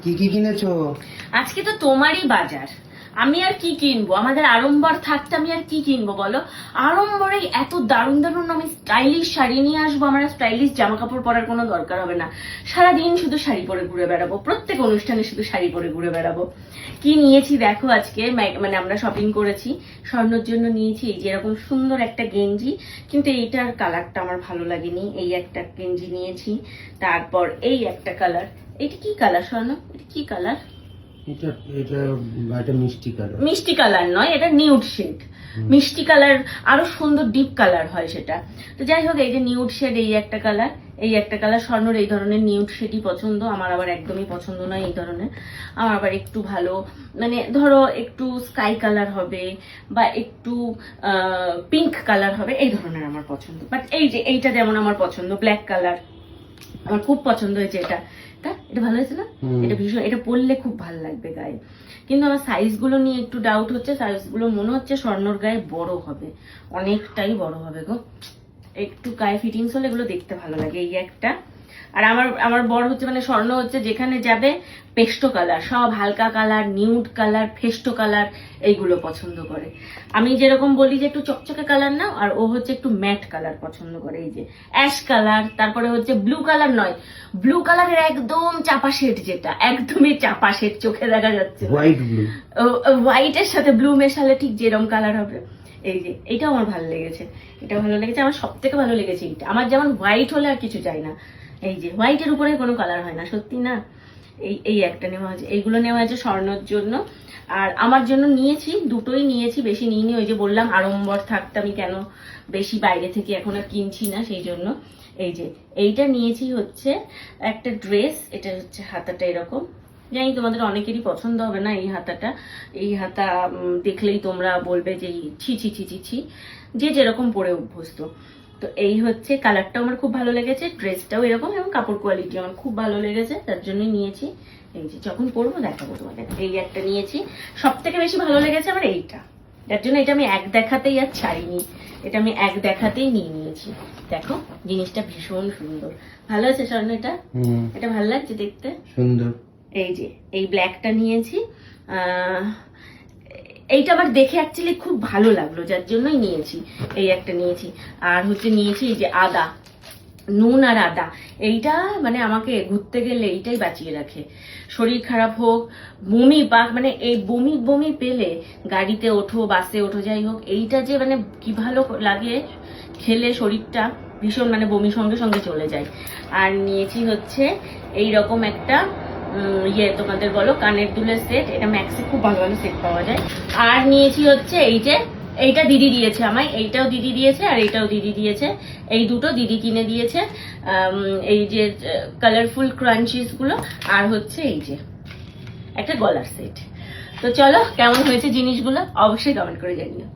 কি কি কিনেছো? আজকে তো তোমারই বাজার, আমি আর কি কিনবো? আমাদের আড়ম্বর থাকতে আমি আর কি কিনবো বলো? আড়ম্বরে এত দারুণ দারুণ আমি স্টাইলিশ শাড়ি নিয়ে আসবো, আমার স্টাইলিশ জামা কাপড় পরার কোনো দরকার হবে না। সারাদিন শুধু শাড়ি পরে ঘুরে বেড়াবো, প্রত্যেক অনুষ্ঠানে শুধু শাড়ি পরে ঘুরে বেড়াবো। কি নিয়েছি দেখো আজকে, মানে আমরা শপিং করেছি, স্বর্ণর জন্য নিয়েছি এই যে এরকম সুন্দর একটা গেঞ্জি, কিন্তু এইটার কালারটা আমার ভালো লাগেনি। এই একটা গেঞ্জি নিয়েছি, তারপর এই একটা কালার। এটা কি কালার স্বর্ণ? এটা কি কালার? এটা এটা এটা মিষ্টি কালার। মিষ্টি কালার নয়, এটা নিউড শেড। মিষ্টি কালার আরো সুন্দর ডিপ কালার হয় সেটা। তো যাই হোক, এই যে নিউড শেড, এই একটা কালার, এই একটা কালার। স্বর্ণর এই ধরনের নিউড শেডই পছন্দ, আমার আবার একদমই পছন্দ নয় এই ধরনের। আমার আবার একটু ভালো, মানে ধরো একটু স্কাই কালার হবে বা একটু পিঙ্ক কালার হবে, এই ধরনের আমার পছন্দ। বাট এই যে এইটা যেমন আমার পছন্দ, ব্ল্যাক কালার আমার খুব পছন্দ হয়েছে। এটা এটা ভালো হয়েছে না? এটা ভীষণ, এটা পরলে খুব ভালো লাগবে গায়ে। কিন্তু আমার সাইজ গুলো নিয়ে একটু ডাউট হচ্ছে। সাইজ গুলো মনে হচ্ছে স্বর্ণর গায়ে বড় হবে, অনেকটাই বড় হবে গো। একটু গায়ে ফিটিংস হলে এগুলো দেখতে ভালো লাগে। এই একটা। আর আমার বড় হচ্ছে, মানে স্বর্ণ হচ্ছে যেখানে যাবে পেস্টো কালার, সব হালকা কালার, নিউড কালার, ফেস্টো কালার, এইগুলো পছন্দ করে। আমি যেরকম বলি যে একটু চকচকে কালার না, আর ও হচ্ছে একটু ম্যাট কালার পছন্দ করে। এই যে অ্যাশ কালার, তারপরে হচ্ছে ব্লু কালার নয়, ব্লু কালারের একদম চাপা শেড, যেটা একদমই চাপা শেড, চোখে দেখা যাচ্ছে হোয়াইট ব্লু, হোয়াইটের সাথে ব্লু মেশালে ঠিক যেরকম কালার হবে। এই যে এইটা আমার ভালো লেগেছে, এটা ভালো লেগেছে আমার, সব থেকে ভালো লেগেছে এইটা। আমার যেমন হোয়াইট হলে আর কিছু চাই না, এই যে হোয়াইটের উপরে কোনো কালার হয় না, সত্যি না। এই একটা নেওয়া হয়েছে, এইগুলো নেওয়া হয়েছে স্বর্ণর জন্য। আর আমার জন্য নিয়েছি, দুটোই নিয়েছি, বেশি নিইনি। ওই যে বললাম আড়ম্বর থাকতে আমি কেন বেশি বাইরে থেকে এখন আর কিনছি না, সেই জন্য। এই যে এইটা নিয়েছি হচ্ছে একটা ড্রেস, এটা হচ্ছে হাতাটা এরকম। জানি তোমাদের অনেকেরই পছন্দ হবে না এই হাতাটা, এই হাতা দেখলেই তোমরা বলবে যে ছি ছি ছি ছি ছি, যে যেরকম পরে অভ্যস্ত। তো এই হচ্ছে, কালারটাও আমার খুব ভালো লেগেছে, ড্রেসটাও এরকম, এবং কাপড় কোয়ালিটি আমার খুব ভালো লেগেছে, তার জন্যই নিয়েছি। এই যে যখন পরবো দেখাবো তোমাদের। এই একটা নিয়েছি, সব থেকে বেশি ভালো লেগেছে আমার এইটা, যার জন্য এটা আমি এক দেখাতেই আর ছাড়িনি, এটা আমি এক দেখাতেই নিয়ে নিয়েছি। দেখো জিনিসটা ভীষণ সুন্দর, ভালো আছে স্বর্ণ? এটা ভালো লাগছে দেখতে, সুন্দর। এই যে এই ব্ল্যাকটা নিয়েছি, এইটা আমার দেখে অ্যাকচুয়ালি খুব ভালো লাগলো, যার জন্যই নিয়েছি। এই একটা নিয়েছি, আর হচ্ছে নিয়েছি এই যে আদা, নুন আর আদা। এইটা মানে আমাকে ঘুরতে গেলে এইটাই বাঁচিয়ে রাখে, শরীর খারাপ হোক, বমি পাক, মানে এই বমি বমি পেলে গাড়িতে ওঠো, বাসে ওঠো, যাই হোক, এইটা যে মানে কি ভালো লাগে খেলে, শরীরটা ভীষণ, মানে বমি সঙ্গে সঙ্গে চলে যায়। আর নিয়েছি হচ্ছে এই রকম একটা তোমাদের বলো কানের দুলের সেট, এটা ম্যাক্সে খুব ভালো ভালো সেট পাওয়া যায়। আর নিয়েছি হচ্ছে এই যে, এইটা দিদি দিয়েছে আমায়, এইটাও দিদি দিয়েছে আর এইটাও দিদি দিয়েছে, এই দুটো দিদি কিনে দিয়েছে। এই যে কালারফুল ক্রাঞ্চিস গুলো, আর হচ্ছে এই যে একটা গলার সেট। তো চলো, কেমন হয়েছে জিনিসগুলো অবশ্যই কমেন্ট করে জানিও।